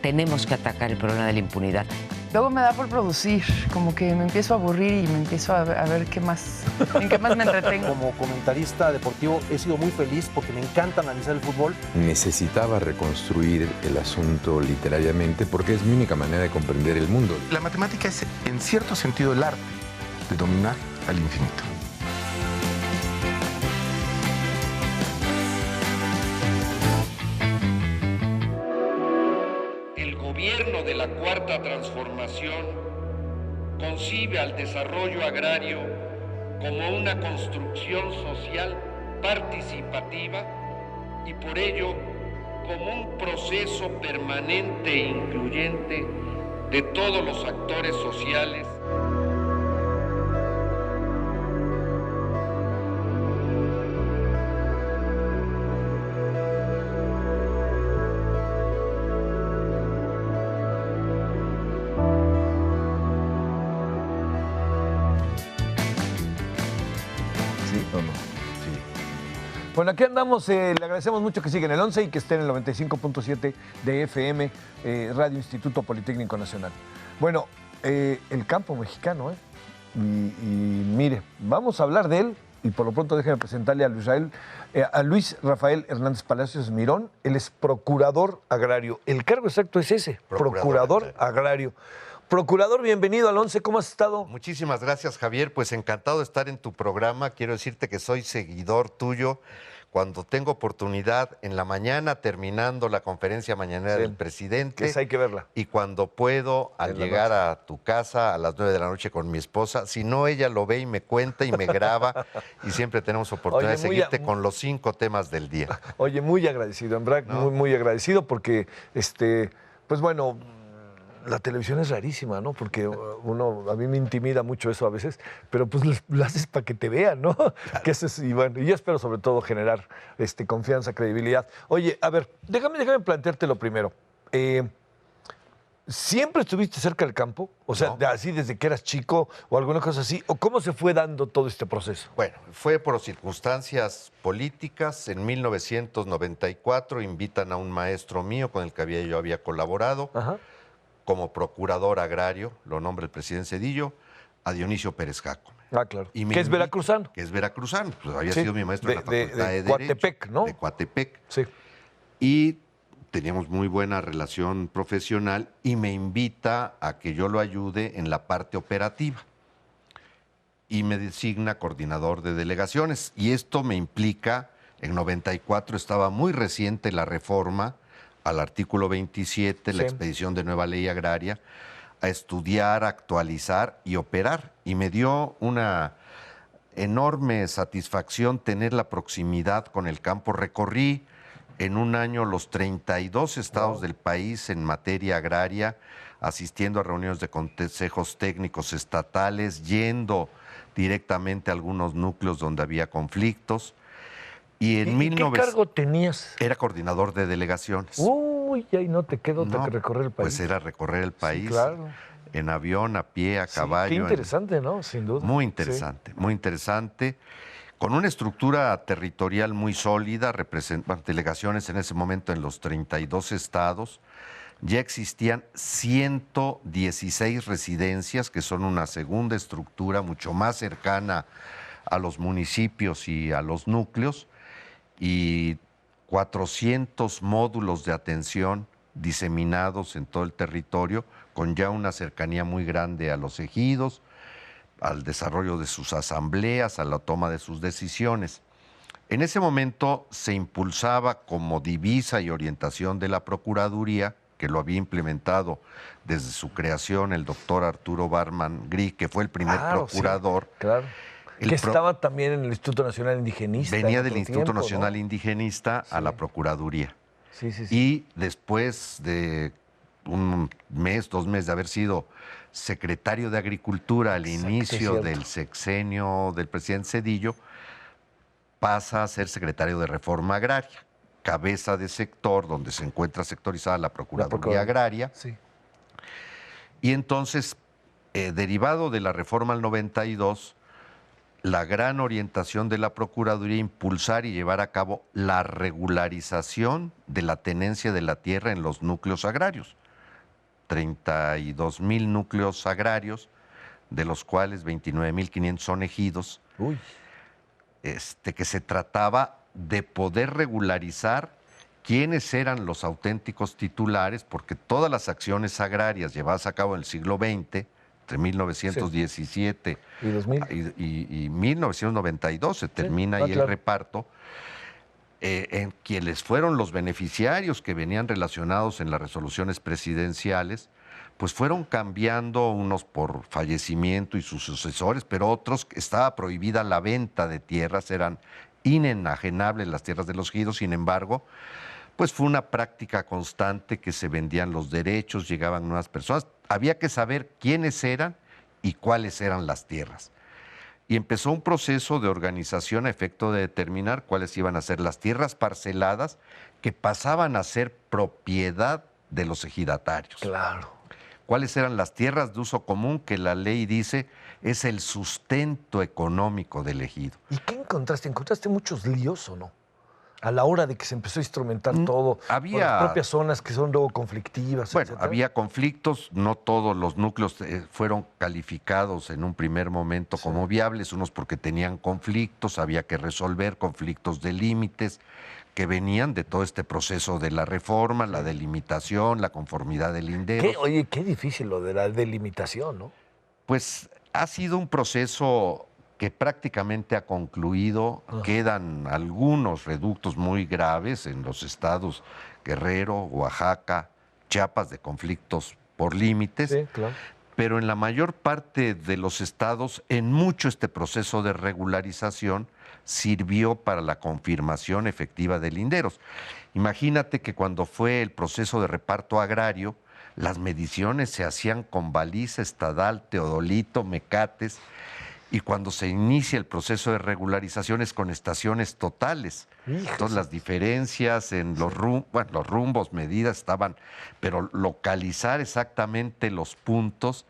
tenemos que atacar el problema de la impunidad. Luego me da por producir, como que me empiezo a aburrir y me empiezo a ver qué más, en qué más me entretengo. Como comentarista deportivo he sido muy feliz porque me encanta analizar el fútbol. Necesitaba reconstruir el asunto literariamente porque es mi única manera de comprender el mundo. La matemática es, en cierto sentido, el arte de dominar al infinito. El gobierno de la Cuarta Transformación concibe al desarrollo agrario como una construcción social participativa y por ello como un proceso permanente e incluyente de todos los actores sociales. Bueno, aquí andamos, le agradecemos mucho que siga en el 11 y que esté en el 95.7 de FM, Radio Instituto Politécnico Nacional. Bueno, el campo mexicano, y mire, vamos a hablar de él y por lo pronto déjeme presentarle a Luis Rafael Hernández Palacios Mirón. Él es procurador agrario. El cargo exacto es ese, procurador agrario. Procurador, bienvenido al 11, ¿cómo has estado? Muchísimas gracias, Javier, pues encantado de estar en tu programa. Quiero decirte que soy seguidor tuyo. Cuando tengo oportunidad en la mañana, terminando la conferencia mañanera del presidente. Que esa hay que verla. Y cuando puedo, al llegar a tu casa a las 9 de la noche con mi esposa, si no, ella lo ve y me cuenta y me graba. Y siempre tenemos oportunidad de seguirte con los 5 temas del día. Oye, muy agradecido, en verdad, ¿no? muy agradecido porque, pues bueno, la televisión es rarísima, ¿no? Porque a mí me intimida mucho eso a veces, pero pues lo haces para que te vean, ¿no? Claro. Que eso es, y bueno, yo espero sobre todo generar confianza, credibilidad. Oye, a ver, déjame plantearte lo primero. ¿Siempre estuviste cerca del campo? O sea, no. Así desde que eras chico o alguna cosa así, ¿o cómo se fue dando todo este proceso? Bueno, fue por circunstancias políticas. En 1994 invitan a un maestro mío con el que yo había colaborado. Ajá. Como procurador agrario, lo nombra el presidente Zedillo, a Dionisio Pérez Jácome. Ah, claro. Que es veracruzano. Que es veracruzano. Pues había sido mi maestro en la Facultad de Coatepec, Derecho, ¿no? de Coatepec. Sí. Y teníamos muy buena relación profesional y me invita a que yo lo ayude en la parte operativa. Y me designa coordinador de delegaciones. Y esto me implica, en 94 estaba muy reciente la reforma al artículo 27, la expedición de nueva ley agraria, a estudiar, actualizar y operar. Y me dio una enorme satisfacción tener la proximidad con el campo. Recorrí en un año los 32 estados del país en materia agraria, asistiendo a reuniones de consejos técnicos estatales, yendo directamente a algunos núcleos donde había conflictos. Y en ¿Qué cargo tenías? Era coordinador de delegaciones. Uy, ahí no te quedó otra que recorrer el país. Pues era recorrer el país, sí, claro. En avión, a pie, a caballo. Qué interesante, ¿no? Sin duda. Muy interesante, muy interesante. Con una estructura territorial muy sólida, delegaciones en ese momento en los 32 estados. Ya existían 116 residencias, que son una segunda estructura mucho más cercana a los municipios y a los núcleos, y 400 módulos de atención diseminados en todo el territorio, con ya una cercanía muy grande a los ejidos, al desarrollo de sus asambleas, a la toma de sus decisiones. En ese momento se impulsaba como divisa y orientación de la Procuraduría, que lo había implementado desde su creación el doctor Arturo Barman Gris, que fue el primer procurador. Sí, claro. Que estaba también en el Instituto Nacional Indigenista. Venía del Instituto Nacional Indigenista a la Procuraduría. Sí. Y después de un mes, 2 meses de haber sido secretario de Agricultura al inicio del sexenio del presidente Zedillo, pasa a ser secretario de Reforma Agraria, cabeza de sector donde se encuentra sectorizada la Procuraduría Agraria. Sí. Y entonces, derivado de la reforma al 92, la gran orientación de la Procuraduría, impulsar y llevar a cabo la regularización de la tenencia de la tierra en los núcleos agrarios. 32,000 núcleos agrarios, de los cuales 29,500 son ejidos, Uy. que se trataba de poder regularizar quiénes eran los auténticos titulares, porque todas las acciones agrarias llevadas a cabo en el siglo XX, entre 1917 ¿Y 2000? y 1992 se termina ahí el claro. reparto, en quienes fueron los beneficiarios que venían relacionados en las resoluciones presidenciales, pues fueron cambiando, unos por fallecimiento y sus sucesores, pero otros estaba prohibida la venta de tierras, eran inenajenables las tierras de los ejidos. Sin embargo, pues fue una práctica constante que se vendían los derechos, llegaban nuevas personas, había que saber quiénes eran y cuáles eran las tierras. Y empezó un proceso de organización a efecto de determinar cuáles iban a ser las tierras parceladas que pasaban a ser propiedad de los ejidatarios. Claro. Cuáles eran las tierras de uso común que la ley dice es el sustento económico del ejido. ¿Y qué encontraste? ¿Encontraste muchos líos o no? A la hora de que se empezó a instrumentar todo, había- por las propias zonas que son luego conflictivas, Bueno, etcétera. había conflictos, no todos los núcleos fueron calificados en un primer momento como viables, unos porque tenían conflictos, había que resolver conflictos de límites que venían de todo este proceso de la reforma, la delimitación, la conformidad de linderos. Oye, qué difícil lo de la delimitación, ¿no? Pues ha sido un proceso que prácticamente ha concluido. Quedan algunos reductos muy graves en los estados Guerrero, Oaxaca, Chiapas, de conflictos por límites. Sí, claro. Pero en la mayor parte de los estados, en mucho este proceso de regularización sirvió para la confirmación efectiva de linderos. Imagínate que cuando fue el proceso de reparto agrario, las mediciones se hacían con baliza estadal, teodolito, mecates, y cuando se inicia el proceso de regularización es con estaciones totales. Entonces las diferencias en los rumbos, medidas estaban, pero localizar exactamente los puntos,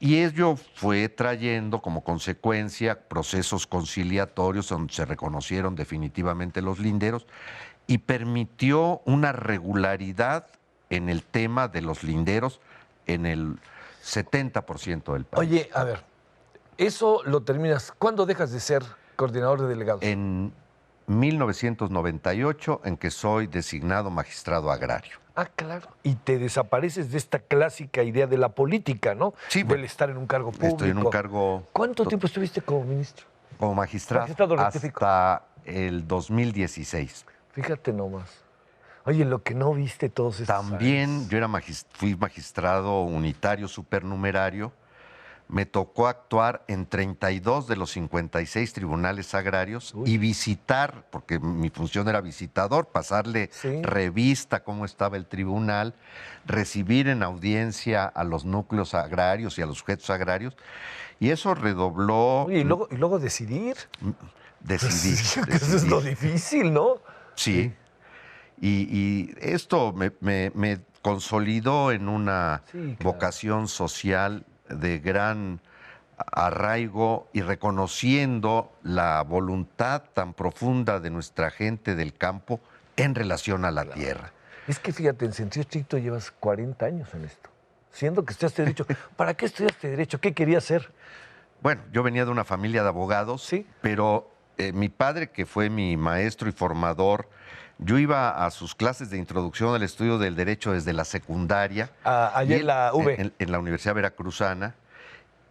y ello fue trayendo como consecuencia procesos conciliatorios donde se reconocieron definitivamente los linderos y permitió una regularidad en el tema de los linderos en el 70% del país. Oye, a ver, eso lo terminas. ¿Cuándo dejas de ser coordinador de delegados? En 1998, en que soy designado magistrado agrario. Ah, claro. Y te desapareces de esta clásica idea de la política, ¿no? Sí, Del bueno, estar en un cargo público. Estoy en un cargo ¿Cuánto tiempo estuviste como ministro? como magistrado, Magistrado, rectifico. hasta el 2016. Fíjate nomás. Oye, lo que no viste todos estos También años. yo fui magistrado unitario supernumerario. Me tocó actuar en 32 de los 56 tribunales agrarios y visitar, porque mi función era visitador, pasarle revista cómo estaba el tribunal, recibir en audiencia a los núcleos agrarios y a los sujetos agrarios, y eso redobló... Oye, y luego decidir. Decidir. Eso es lo difícil, ¿no? Sí. Y esto me consolidó en una vocación social de gran arraigo y reconociendo la voluntad tan profunda de nuestra gente del campo en relación a la tierra. Es que fíjate, en sentido estricto llevas 40 años en esto. Siendo que estudiaste Derecho. ¿Para qué estudiaste Derecho? ¿Qué querías hacer? Bueno, yo venía de una familia de abogados, pero mi padre, que fue mi maestro y formador, yo iba a sus clases de introducción al estudio del derecho desde la secundaria. Allá en la UV. En la Universidad Veracruzana.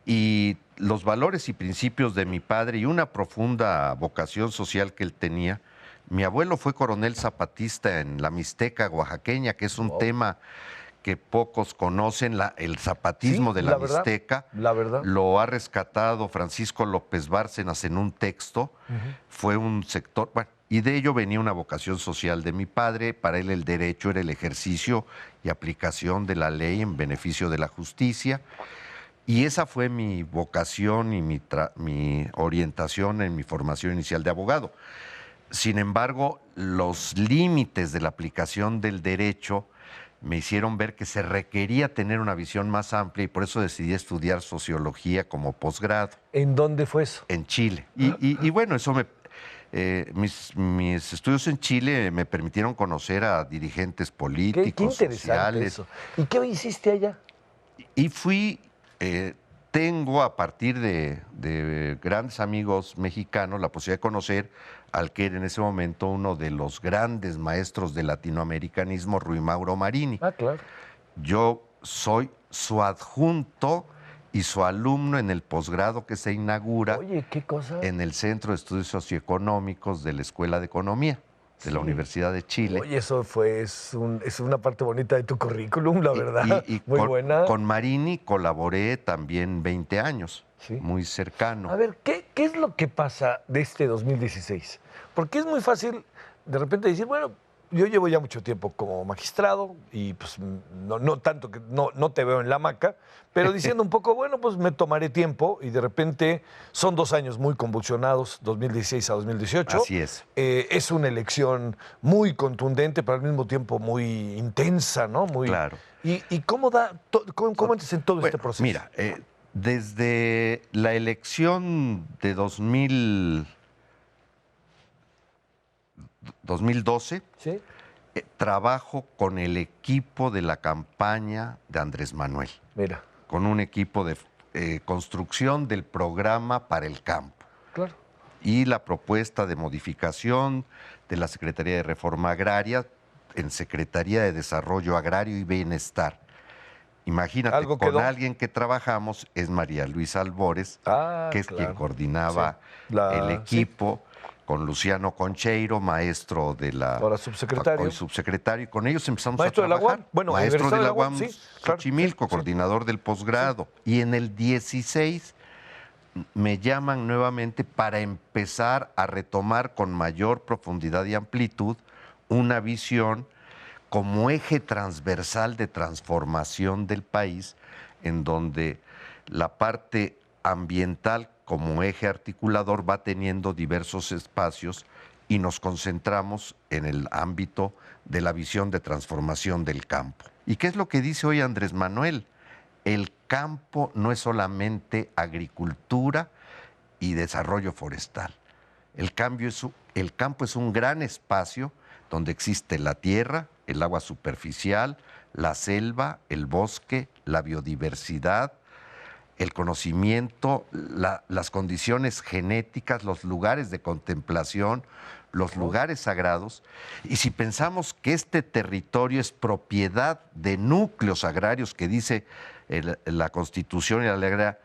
Y los valores y principios de mi padre y una profunda vocación social que él tenía. Mi abuelo fue coronel zapatista en la Mixteca oaxaqueña, que es un tema que pocos conocen, el zapatismo de la Mixteca. La verdad. Lo ha rescatado Francisco López Bárcenas en un texto. Fue un sector... Bueno, y de ello venía una vocación social de mi padre. Para él el derecho era el ejercicio y aplicación de la ley en beneficio de la justicia. Y esa fue mi vocación y mi orientación en mi formación inicial de abogado. Sin embargo, los límites de la aplicación del derecho me hicieron ver que se requería tener una visión más amplia y por eso decidí estudiar sociología como posgrado. ¿En dónde fue eso? En Chile. Y bueno, eso mis estudios en Chile me permitieron conocer a dirigentes políticos, Qué interesante sociales. eso. ¿Y qué hiciste allá? Y fui, tengo a partir de grandes amigos mexicanos la posibilidad de conocer al que era en ese momento uno de los grandes maestros del latinoamericanismo, Rui Mauro Marini. Ah, claro. Yo soy su adjunto y su alumno en el posgrado que se inaugura Oye, qué cosa. en el Centro de Estudios Socioeconómicos de la Escuela de Economía de la Universidad de Chile. Oye, eso es una parte bonita de tu currículum, la verdad. Y muy con, buena. con Marini colaboré también 20 años, Sí. muy cercano. A ver, ¿qué es lo que pasa de este 2016? Porque es muy fácil de repente decir, bueno, yo llevo ya mucho tiempo como magistrado y pues no tanto que no te veo en la hamaca, pero diciendo un poco, bueno, pues me tomaré tiempo y de repente son 2 años muy convulsionados, 2016 a 2018. Así es. Es una elección muy contundente, pero al mismo tiempo muy intensa, ¿no? Muy, Claro. ¿Y cómo cómo entras en todo este proceso? Mira, desde la elección de 2012, ¿Sí? trabajo con el equipo de la campaña de Andrés Manuel, Mira, con un equipo de construcción del programa para el campo claro. y la propuesta de modificación de la Secretaría de Reforma Agraria en Secretaría de Desarrollo Agrario y Bienestar. Imagínate, Algo con quedó. alguien que trabajamos es María Luisa Albores, que es claro. quien coordinaba Sí. La- el equipo, con Luciano Concheiro, maestro de la... Ahora subsecretario. Hoy subsecretario, y con ellos empezamos Maestro a de la trabajar. UAM, bueno, maestro egresado de la de la UAM, UAM, sí, claro, Xochimilco, sí, sí. coordinador del posgrado. Y en el 16 me llaman nuevamente para empezar a retomar con mayor profundidad y amplitud una visión como eje transversal de transformación del país, en donde la parte ambiental como eje articulador va teniendo diversos espacios y nos concentramos en el ámbito de la visión de transformación del campo. ¿Y qué es lo que dice hoy Andrés Manuel? El campo no es solamente agricultura y desarrollo forestal. El campo es un gran espacio donde existe la tierra, el agua superficial, la selva, el bosque, la biodiversidad, el conocimiento, las condiciones genéticas, los lugares de contemplación, los lugares sagrados. Y si pensamos que este territorio es propiedad de núcleos agrarios, que dice la Constitución y la ley agraria,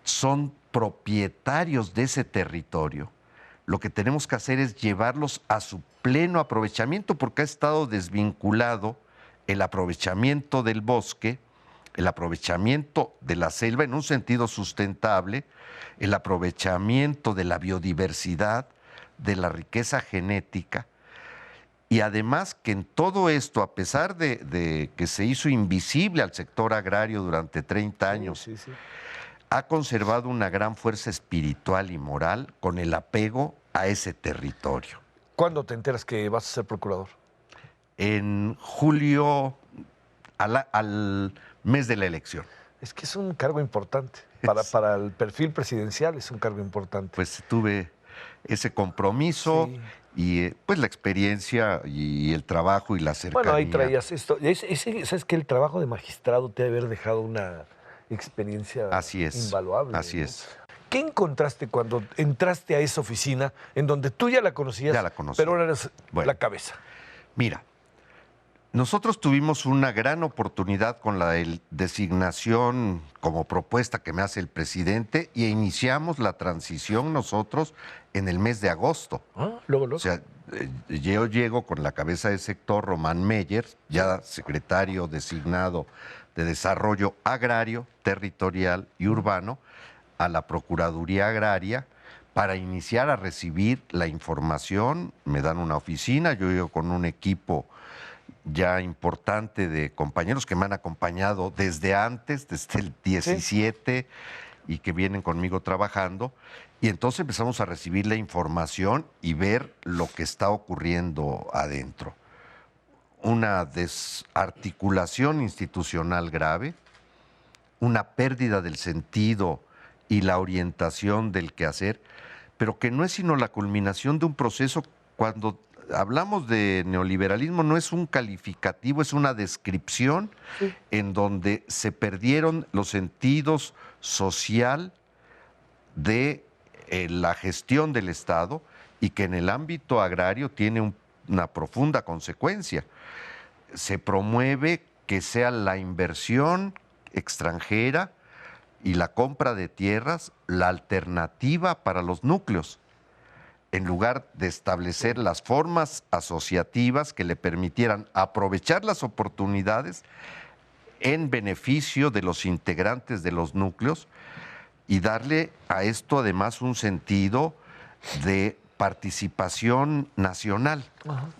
son propietarios de ese territorio, lo que tenemos que hacer es llevarlos a su pleno aprovechamiento, porque ha estado desvinculado el aprovechamiento del bosque, el aprovechamiento de la selva en un sentido sustentable, el aprovechamiento de la biodiversidad, de la riqueza genética, y además que en todo esto, a pesar de que se hizo invisible al sector agrario durante 30 años, Sí, sí. ha conservado una gran fuerza espiritual y moral con el apego a ese territorio. ¿Cuándo te enteras que vas a ser procurador? En julio, al mes de la elección, Es que es un cargo importante. Es- Para el perfil presidencial es un cargo importante. pues tuve ese compromiso Sí. y pues la experiencia y el trabajo y la cercanía. Bueno, ahí traías esto. ¿Sabes que el trabajo de magistrado te debe haber dejado una experiencia Así es, invaluable? así ¿no? es. ¿Qué encontraste cuando entraste a esa oficina en donde tú ya la conocías, Ya la conocía. pero ahora eres Bueno. la cabeza? Mira, nosotros tuvimos una gran oportunidad con la designación como propuesta que me hace el presidente y iniciamos la transición nosotros en el mes de agosto. Luego. O sea, yo llego con la cabeza de sector, Román Meyer, ya secretario designado de Desarrollo Agrario, Territorial y Urbano, a la Procuraduría Agraria para iniciar a recibir la información. Me dan una oficina, yo llego con un equipo ya importante de compañeros que me han acompañado desde antes, desde el 17, y que vienen conmigo trabajando. Y entonces empezamos a recibir la información y ver lo que está ocurriendo adentro. Una desarticulación institucional grave, una pérdida del sentido y la orientación del quehacer, pero que no es sino la culminación de un proceso. Cuando hablamos de neoliberalismo no es un calificativo, es una descripción en donde se perdieron los sentidos social de la gestión del Estado y que en el ámbito agrario tiene una profunda consecuencia. Se promueve que sea la inversión extranjera y la compra de tierras la alternativa para los núcleos, en lugar de establecer las formas asociativas que le permitieran aprovechar las oportunidades en beneficio de los integrantes de los núcleos y darle a esto además un sentido de participación nacional.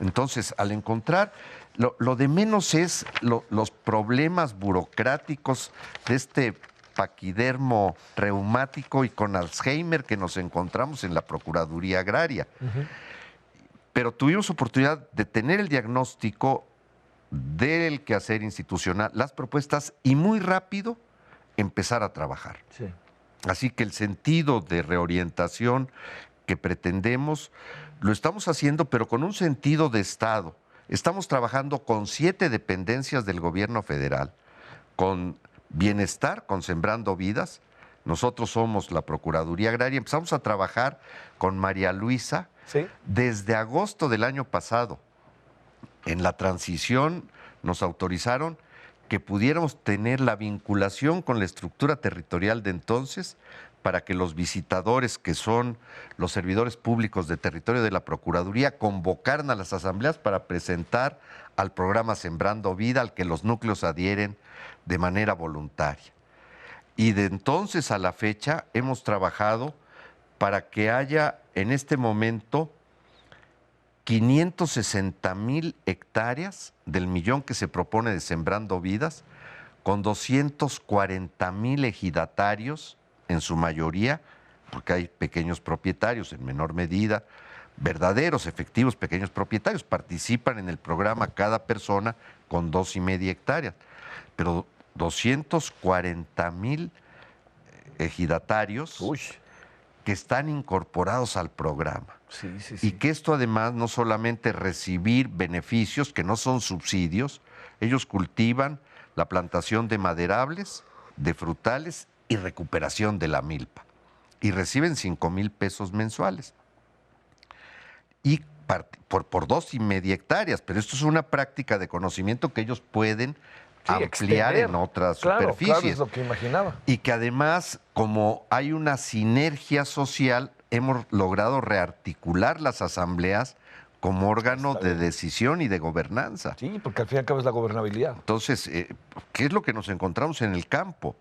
Entonces, al encontrar, lo de menos es los problemas burocráticos de este paquidermo reumático y con Alzheimer que nos encontramos en la Procuraduría Agraria. Pero tuvimos oportunidad de tener el diagnóstico del quehacer institucional, las propuestas y muy rápido empezar a trabajar. Sí. Así que el sentido de reorientación que pretendemos lo estamos haciendo, pero con un sentido de Estado. Estamos trabajando con 7 dependencias del gobierno federal, con Bienestar, con Sembrando Vidas. Nosotros somos la Procuraduría Agraria. Empezamos a trabajar con María Luisa desde agosto del año pasado. En la transición nos autorizaron que pudiéramos tener la vinculación con la estructura territorial de entonces para que los visitadores, que son los servidores públicos de territorio de la Procuraduría, convocaran a las asambleas para presentar al programa Sembrando Vida, al que los núcleos adhieren de manera voluntaria. Y de entonces a la fecha hemos trabajado para que haya en este momento 560,000 hectáreas del millón que se propone de Sembrando Vidas, con 240,000 ejidatarios, en su mayoría, porque hay pequeños propietarios en menor medida, verdaderos, efectivos pequeños propietarios, participan en el programa cada persona con 2,5 hectáreas, pero 240,000 ejidatarios que están incorporados al programa. Y que esto además no solamente recibir beneficios, que no son subsidios, ellos cultivan la plantación de maderables, de frutales y recuperación de la milpa. Y reciben 5,000 pesos mensuales. Y por 2,5 hectáreas, pero esto es una práctica de conocimiento que ellos pueden ampliar en otras superficies. Claro, es lo que imaginaba. Y que además, como hay una sinergia social, hemos logrado rearticular las asambleas como órgano de decisión y de gobernanza. Sí, porque al fin y al cabo es la gobernabilidad. Entonces, ¿qué es lo que nos encontramos en el campo?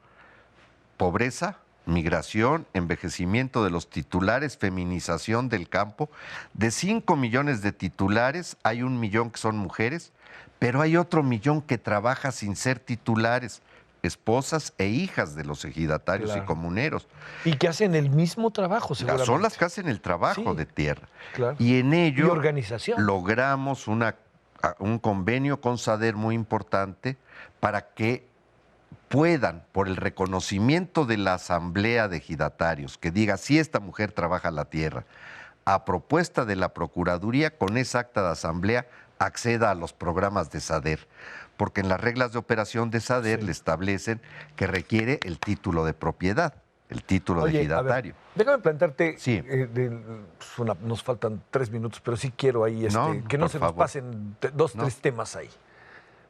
Pobreza, migración, envejecimiento de los titulares, feminización del campo. De 5 millones de titulares, hay 1 millón que son mujeres, pero hay otro 1 millón que trabaja sin ser titulares, esposas e hijas de los ejidatarios y comuneros. Y que hacen el mismo trabajo, seguramente. Son las que hacen el trabajo de tierra. Claro. Y en ello organización. Logramos un convenio con SADER muy importante para que puedan, por el reconocimiento de la asamblea de ejidatarios, que diga si esta mujer trabaja la tierra, a propuesta de la Procuraduría, con esa acta de asamblea acceda a los programas de SADER, porque en las reglas de operación de SADER le establecen que requiere el título de propiedad, el título de ejidatario. Déjame plantearte, nos faltan 3 minutos, pero sí quiero ahí que no se nos pasen 2, 3 temas ahí.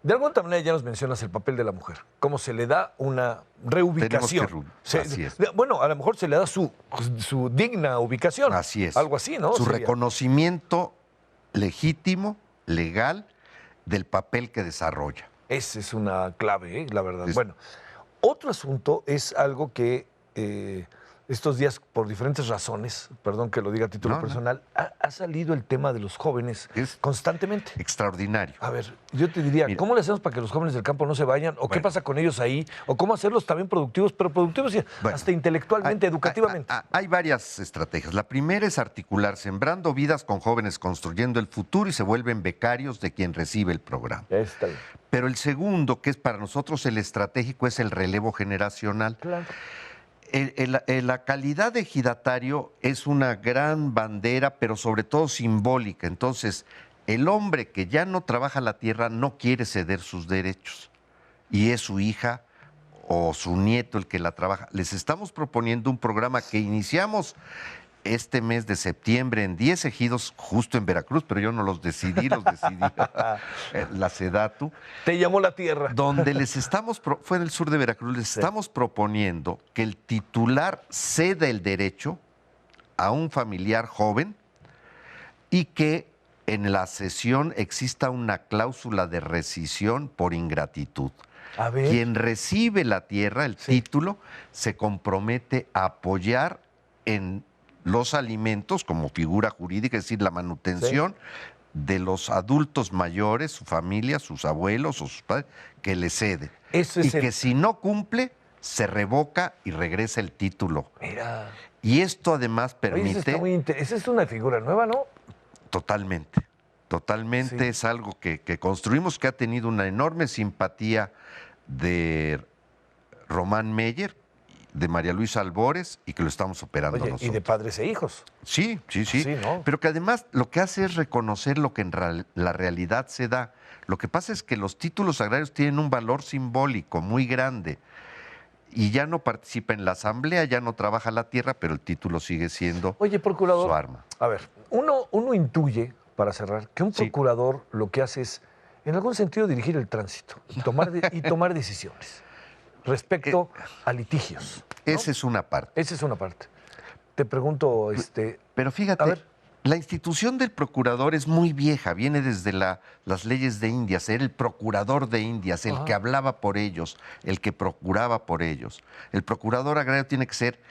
De alguna manera ya nos mencionas el papel de la mujer, cómo se le da una reubicación. Así es. Bueno, a lo mejor se le da su digna ubicación. Así es. Algo así, ¿no? Su reconocimiento legítimo, legal, del papel que desarrolla. Esa es una clave, la verdad. Bueno, otro asunto es algo que estos días, por diferentes razones, perdón que lo diga a título personal, ha salido el tema de los jóvenes constantemente. Extraordinario. A ver, yo te diría, ¿cómo le hacemos para que los jóvenes del campo no se vayan? ¿O qué pasa con ellos ahí? ¿O cómo hacerlos también productivos, pero productivos hasta intelectualmente, educativamente? Hay varias estrategias. La primera es articular Sembrando Vidas con jóvenes construyendo el futuro y se vuelven becarios de quien recibe el programa. Está bien. Pero el segundo, que es para nosotros el estratégico, es el relevo generacional. Claro. La calidad de ejidatario es una gran bandera, pero sobre todo simbólica. Entonces, el hombre que ya no trabaja la tierra no quiere ceder sus derechos y es su hija o su nieto el que la trabaja. Les estamos proponiendo un programa que iniciamos este mes de septiembre en 10 ejidos, justo en Veracruz, pero yo no los decidí la SEDATU. Te llamó la tierra. Donde fue en el sur de Veracruz, estamos proponiendo que el titular ceda el derecho a un familiar joven y que en la cesión exista una cláusula de rescisión por ingratitud. A ver. Quien recibe la tierra, el título, se compromete a apoyar en los alimentos como figura jurídica, es decir, la manutención de los adultos mayores, su familia, sus abuelos o sus padres, que le cede. Que si no cumple, se revoca y regresa el título. Mira. Y esto además permite... Esa es una figura nueva, ¿no? Totalmente. Totalmente es algo que construimos, que ha tenido una enorme simpatía de Román Meyer, de María Luisa Albores, y que lo estamos operando nosotros. Y de padres e hijos. Sí. ¿No? Pero que además lo que hace es reconocer lo que en la realidad se da. Lo que pasa es que los títulos agrarios tienen un valor simbólico muy grande y ya no participa en la asamblea, ya no trabaja la tierra, pero el título sigue siendo procurador, su arma. A ver, uno intuye, para cerrar, que un procurador lo que hace es, en algún sentido, dirigir el tránsito y tomar decisiones respecto a litigios, ¿no? Esa es una parte. Esa es una parte. Te pregunto, Pero fíjate, a ver. La institución del procurador es muy vieja, viene desde las leyes de Indias, era el procurador de Indias, el que hablaba por ellos, el que procuraba por ellos. El procurador agrario tiene que ser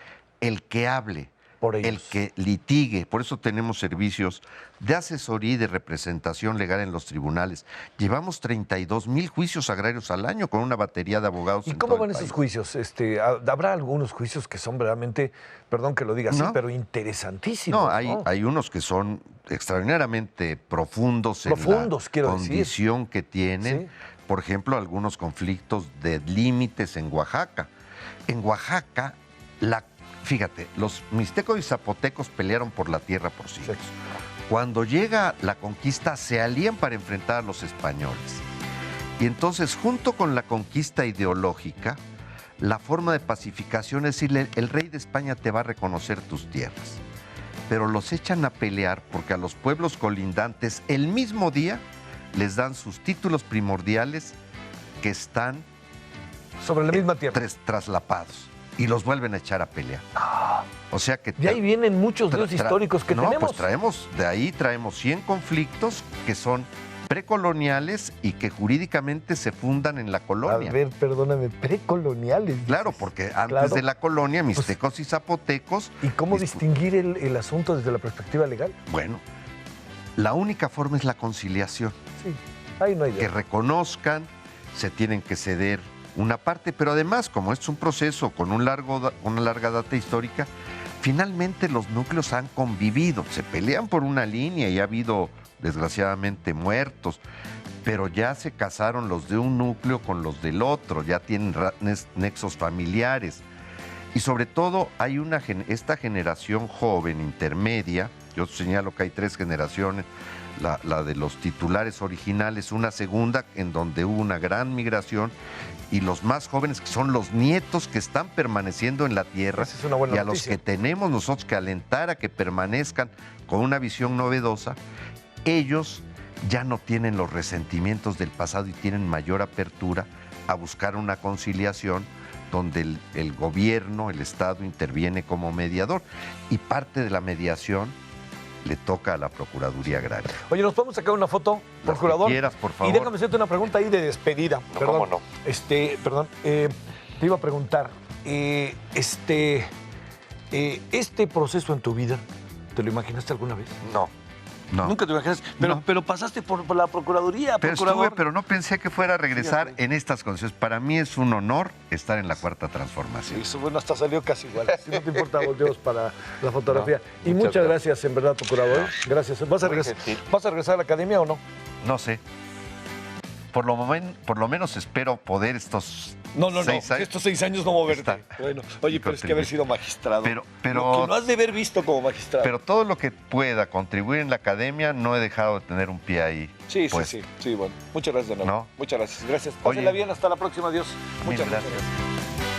el que hable, por ellos, el que litigue. Por eso tenemos servicios de asesoría y de representación legal en los tribunales. Llevamos 32,000 juicios agrarios al año con una batería de abogados. ¿Y cómo van esos juicios? ¿Habrá algunos juicios que son realmente, perdón que lo diga así, pero interesantísimos? No, hay unos que son extraordinariamente profundos en la condición que tienen. Sí. Por ejemplo, algunos conflictos de límites en Oaxaca. En Oaxaca, fíjate, los mixtecos y zapotecos pelearon por la tierra por siglos. Cuando llega la conquista, se alían para enfrentar a los españoles. Y entonces, junto con la conquista ideológica, la forma de pacificación es decirle, el rey de España te va a reconocer tus tierras. Pero los echan a pelear porque a los pueblos colindantes, el mismo día, les dan sus títulos primordiales que están sobre la misma tierra, traslapados. Y los vuelven a echar a pelear. O sea que... De ahí vienen muchos líos históricos que tenemos. Pues traemos 100 conflictos que son precoloniales y que jurídicamente se fundan en la colonia. A ver, perdóname, precoloniales. Claro, porque antes de la colonia, mixtecos y zapotecos... ¿Y cómo distinguir el asunto desde la perspectiva legal? Bueno, la única forma es la conciliación. Sí, ahí no hay que reconozcan, se tienen que ceder una parte, pero además, como es un proceso con una larga data histórica, finalmente los núcleos han convivido, se pelean por una línea y ha habido, desgraciadamente, muertos, pero ya se casaron los de un núcleo con los del otro, ya tienen nexos familiares. Y sobre todo hay esta generación joven, intermedia, yo señalo que hay 3 generaciones, la de los titulares originales, una segunda en donde hubo una gran migración, y los más jóvenes, que son los nietos que están permaneciendo en la tierra, esa es una buena y a noticia. los que tenemos nosotros que alentar a que permanezcan con una visión novedosa, ellos ya no tienen los resentimientos del pasado y tienen mayor apertura a buscar una conciliación donde el gobierno, el Estado interviene como mediador, y parte de la mediación le toca a la Procuraduría Agraria. Oye, ¿nos podemos sacar una foto, procurador? Que quieras, por favor. Y déjame hacerte una pregunta ahí de despedida. No, perdón. ¿cómo no? Te iba a preguntar, este proceso en tu vida, ¿te lo imaginaste alguna vez? No. Nunca te imaginaste, pero pasaste por la Procuraduría, pero no pensé que fuera a regresar en estas condiciones. Para mí es un honor estar en la Cuarta Transformación. Eso, bueno, hasta salió casi igual. Si no te importa, volteos para la fotografía. Y muchas gracias, en verdad, procurador. Gracias. ¿Vas a regresar a la academia o no? No sé. Por lo menos espero poder estos No, 6 años. estos 6 años no moverte. Está. Bueno, oye, pero es que haber sido magistrado. Pero- Lo que no has de haber visto como magistrado. Pero todo lo que pueda contribuir en la academia, no he dejado de tener un pie ahí. sí, puesto. sí, bueno. Muchas gracias de nuevo. No. Muchas gracias. Gracias. Oye. Pásenla bien, hasta la próxima, adiós. Mil Muchas gracias. gracias.